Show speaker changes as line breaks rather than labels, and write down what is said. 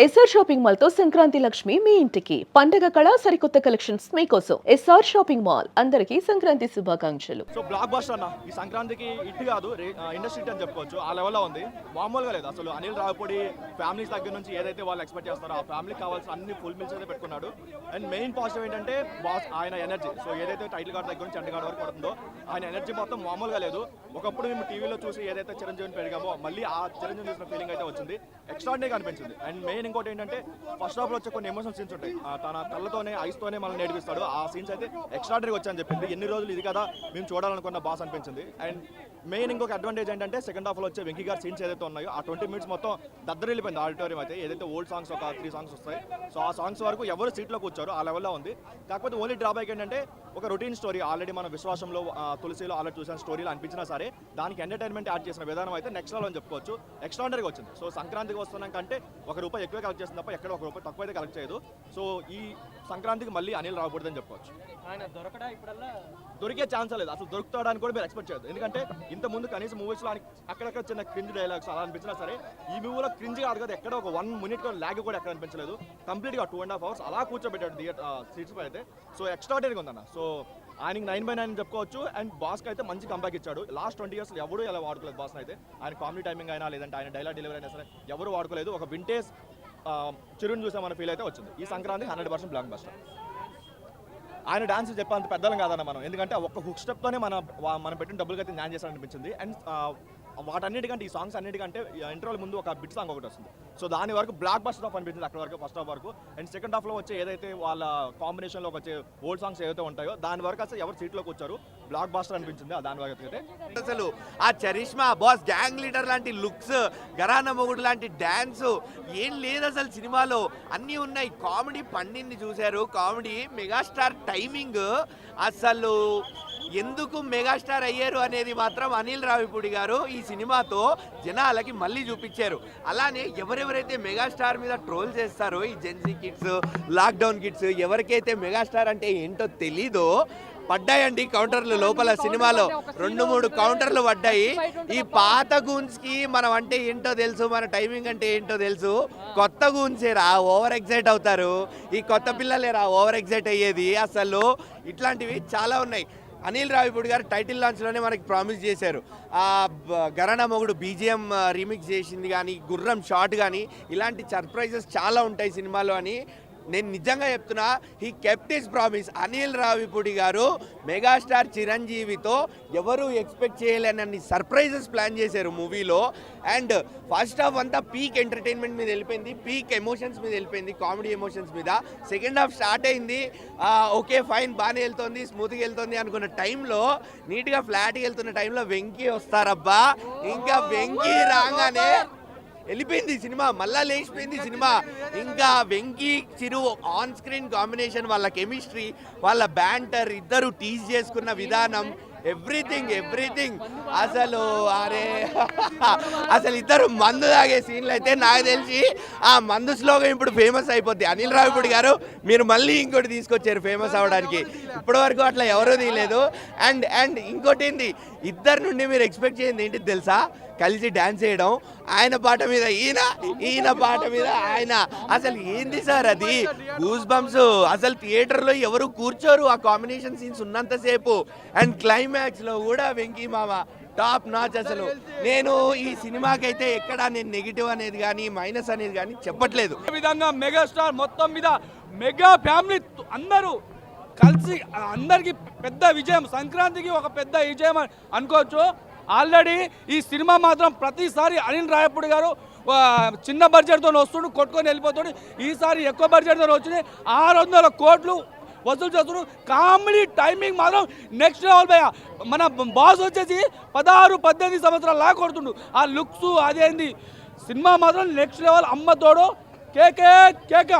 SR shopping mall తో సంక్రాంతి లక్ష్మి మీ ఇంటికి పండగ కళ సరికొత్త కలెక్షన్స్ మీకోసం ఎస్ఆర్ షాపింగ్ మాల్ అందరికీ సంక్రాంతి శుభాకాంక్షలు.
సో బ్లాక్ బస్టర్ అన్న ఈ సంక్రాంతికి ఇట్ కాదు ఇండస్ట్రీ అని చెప్పుకోవచ్చు. ఆ లెవెల్లో ఉంది, మామూలుగా లేదు అసలు. అనిల్ రావిపూడి ఫ్యామిలీస్ దగ్గర నుంచి ఏదైతే వాళ్ళు ఎక్స్పెక్ట్ చేస్తారో ఆ ఫ్యామిలీకి కావాల్సిన అన్ని ఫుల్ మిల్స్ అయితే పెట్టుకున్నాడు. అండ్ మెయిన్ పాజిటివ్ ఏంటంటే బాస్ ఆయన ఎనర్జీ. సో ఏదైతే టైటిల్ కార్డ్ దగ్గర నుంచి ఎండ్ కార్డ్ వరకు పడుతుందో ఆయన ఎనర్జీ మొత్తం మామూలుగా లేదు. ఒకప్పుడు మేము టీవీలో చూసి ఏదైతే చిరంజీవిని పెరిగామో మళ్ళీ ఆ చిరంజీవి చూసిన ఫీలింగ్ అయితే వచ్చింది. ఎక్స్ట్రాడినరీగా అనిపించింది. అండ్ మెయిన్ ఇంకోటి ఏంటంటే ఫస్ట్ హాఫ్ లో వచ్చే కొన్ని ఎమోషనల్ సీన్స్ ఉంటాయి. తన కళ్ళతోనే ఐస్తోనే మనం నేర్పిస్తాడు. ఆ సీన్స్ అయితే ఎక్స్ట్రాడినరీగా వచ్చాయని చెప్పింది. ఎన్ని రోజులు ఇది కదా మేము చూడాలనుకున్న బాస్ అనిపించింది. అండ్ మెయిన్ ఇంకొక అడ్వాంటేజ్ ఏంటంటే సెకండ్ హాఫ్ లో వచ్చే వెంకీ గారి సీన్స్ ఏదైతే ఉన్నాయో ఆ 20 minutes మొత్తం దద్దరిల్లిపోయింది ఆడిటోరియం అయితే. ఏదైతే ఓల్డ్ సాంగ్స్ ఒక 3 songs వస్తాయి, సో ఆ సాంగ్స్ వరకు ఎవరు సీట్లో కూర్చోరు ఆ లెవెల్లో ఉంది. కాకపోతే ఓన్లీ డ్రాబ్యాక్ ఏంటంటే ఒక రొటీన్ స్టోరీ. ఆల్రెడీ మన విశ్వాసంలో తులసిలో ఆల్రెడీ చూసిన స్టోరీలో అనిపించినా సరే దానికి ఎంటర్టైన్మెంట్ యాడ్ చేసిన విధానం అయితే నెక్స్ట్ లెవెల్ అని చెప్పుకోవచ్చు. ఎక్స్ట్రాడినరీగా వచ్చింది. సో సంక్రాంతికి వస్తున్నాం కంటే ₹1 ఎక్కువ కలెక్ట్ చేస్తుంది తప్ప ఎక్కడ ₹1 తక్కువ అయితే కలెక్ట్ చేయదు. సో ఈ సంక్రాంతికి మళ్ళీ అనిల్ రాకూడదని చెప్పుకోవచ్చు. దొరికే ఛాన్స్ లేదు అసలు. దొరుకుతాడని కూడా మీరు ఎక్స్పెక్ట్ చేయదు. ఎందుకంటే ఇంత ముందు కనీసం మూవీస్లో అక్కడక్కడ చిన్న క్రింజ్ డైలాగ్స్ అలా అనిపించినా సరే ఈ మూవీలో క్రింజ్ కాదు కదా, ఎక్కడ ఒక 1 minute ల్యాగ్ కూడా ఎక్కడ అనిపించలేదు. కంప్లీట్గా 2.5 hours అలా కూర్చోబెట్టాడు సీట్స్ పై అయితే. సో ఎక్స్ట్రాడినరీగా ఉందన్న. సో ఆయనకి 9/9 చెప్పుకోవచ్చు. అండ్ బాస్కి అయితే మంచి కంబ్యాక్ ఇచ్చాడు. లాస్ట్ 20 years ఎవరు ఎలా వాడుకోలేదు బాస్ని అయితే. ఆయన కామెడీ టైమింగ్ అయినా లేదంటే ఆయన డైలాగ్ డెలివరీ అయినా సరే ఎవరు వాడుకోలేదు. ఒక వింటేజ్ చిరుని చూసామన్న ఫీల్ అయితే వచ్చింది. ఈ సంక్రాంతి 100% బ్లాక్ బస్టర్. ఆయన డాన్స్ చెప్పేంత పెద్దలం కాదన్న మనం. ఎందుకంటే ఒక్క హుక్ స్టెప్తోనే మనం పెట్టిన డబ్బులకి అయితే న్యాయం చేస్తాడనిపించింది. అండ్ వాటన్నిటికంటే ఈ సాంగ్స్ అన్నిటికంటే ఇంటర్వల్ ముందు ఒక బిట్ సాంగ్ ఒకటి వస్తుంది. సో దాని వరకు బ్లాక్ బస్టర్ ఆఫ్ అనిపించింది అక్కడ వరకు ఫస్ట్ హాఫ్ వరకు. అండ్ సెకండ్ హాఫ్లో వచ్చే ఏదైతే వాళ్ళ కాంబినేషన్లో వచ్చే ఓల్డ్ సాంగ్స్ ఏదైతే ఉంటాయో దాని వరకు అసలు ఎవరు సీట్లోకి వచ్చారు బ్లాక్ బస్టర్ అనిపించింది. దాని వరకు అయితే
అసలు ఆ చరిష్మా బాస్ గ్యాంగ్ లీడర్ లాంటి లుక్స్, గరానా మొగుడు లాంటి డ్యాన్స్ ఏం లేదు అసలు సినిమాలో. అన్నీ ఉన్నాయి. కామెడీ పండింది చూశారు. కామెడీ మెగాస్టార్ టైమింగ్ అసలు ఎందుకు మెగాస్టార్ అయ్యారు అనేది మాత్రం అనిల్ రావిపూడి గారు ఈ సినిమాతో జనాలకి మళ్ళీ చూపించారు. అలానే ఎవరెవరైతే మెగాస్టార్ మీద ట్రోల్ చేస్తారో ఈ జెన్సీ కిడ్స్, లాక్డౌన్ కిడ్స్, ఎవరికైతే మెగాస్టార్ అంటే ఏంటో తెలీదో పడ్డాయండి కౌంటర్లు లోపల. సినిమాలో 2-3 కౌంటర్లు పడ్డాయి. ఈ పాత గూన్స్కి మనం అంటే ఏంటో తెలుసు, మన టైమింగ్ అంటే ఏంటో తెలుసు. కొత్త గూన్సేరా ఓవర్ ఎగ్జైట్ అవుతారు. ఈ కొత్త పిల్లలేరా ఓవర్ ఎగ్జైట్ అయ్యేది. అసలు ఇట్లాంటివి చాలా ఉన్నాయి. అనిల్ రావిపూడి గారు టైటిల్ లాంచ్లోనే మనకి ప్రామిస్ చేశారు. గరానా మొగుడు బీజిఎం రీమిక్స్ చేసింది కానీ, గుర్రం షాట్ కానీ, ఇలాంటి సర్ప్రైజెస్ చాలా ఉంటాయి సినిమాలో అని నేను నిజంగా చెప్తున్నా. He kept his promise. Anil Ravipudi గారు మెగాస్టార్ చిరంజీవితో ఎవరు ఎక్స్పెక్ట్ చేయలేనన్ని సర్ప్రైజెస్ ప్లాన్ చేశారు మూవీలో. అండ్ ఫస్ట్ హాఫ్ అంతా పీక్ ఎంటర్టైన్మెంట్ మీద వెళ్ళిపోయింది, పీక్ ఎమోషన్స్ మీద వెళ్ళిపోయింది, కామెడీ ఎమోషన్స్ మీద. సెకండ్ హాఫ్ స్టార్ట్ అయింది, ఓకే ఫైన్ బాగానే వెళ్తుంది, స్మూత్గా వెళ్తుంది అనుకున్న టైంలో, నీట్గా ఫ్లాట్గా వెళ్తున్న టైంలో వెంకీ వస్తారబ్బా. ఇంకా వెంకీ రాగానే వెళ్ళిపోయింది సినిమా, మళ్ళా లేచిపోయింది సినిమా. ఇంకా వెంకీ చిరు ఆన్ స్క్రీన్ కాంబినేషన్, వాళ్ళ కెమిస్ట్రీ, వాళ్ళ బ్యాంటర్, ఇద్దరు టీజ్ చేసుకున్న విధానం, ఎవ్రీథింగ్ అసలు అరే అసలు ఇద్దరు మందు తాగే సీన్లు అయితే నాకు తెలిసి ఆ మందు స్లోగా ఇప్పుడు ఫేమస్ అయిపోద్ది. అనిల్ రావిపూడి గారు మీరు మళ్ళీ ఇంకోటి తీసుకొచ్చారు ఫేమస్ అవ్వడానికి. ఇప్పటి వరకు అట్లా ఎవరూ తీయలేదు. అండ్ ఇంకోటి ఏంది, ఇద్దరు నుండి మీరు ఎక్స్పెక్ట్ చేయండి ఏంటి తెలుసా, కలిసి డ్యాన్స్ చేయడం. ఆయన పాట మీద ఈయన పాట మీద ఆయన. అసలు ఏంది సార్ అది, గూస్ బంప్స్. అసలు థియేటర్లో ఎవరు కూర్చోరు ఆ కాంబినేషన్ సీన్స్ ఉన్నంతసేపు. అండ్ క్లైమాక్స్లో కూడా వెంకీ మామ టాప్ నాచ్. అసలు నేను ఈ సినిమాకైతే ఎక్కడ నేను నెగిటివ్ అనేది కానీ మైనస్ అనేది కానీ చెప్పట్లేదు.
ఈ విధంగా మెగాస్టార్ మొత్తం మీద మెగా ఫ్యామిలీ అందరూ కలిసి అందరికి పెద్ద విజయం, సంక్రాంతికి ఒక పెద్ద విజయం అనుకోవచ్చు. ఆల్రెడీ ఈ సినిమా మాత్రం ప్రతిసారి అనిల్ రావిపూడి గారు చిన్న బడ్జెట్తో వస్తుండు, కొట్టుకొని వెళ్ళిపోతాడు. ఈసారి ఎక్కువ బడ్జెట్తో వచ్చింది, 600 కోట్లు వసూలు చేస్తున్నాడు. కామెడీ టైమింగ్ మాత్రం నెక్స్ట్ లెవెల్ భయ. మన బాస్ వచ్చేసి 16-18 సంవత్సరాలు లా కొడుతుండు. ఆ లుక్స్ అదేంది, సినిమా మాత్రం నెక్స్ట్ లెవెల్. అమ్మ తోడు కేకే కేక.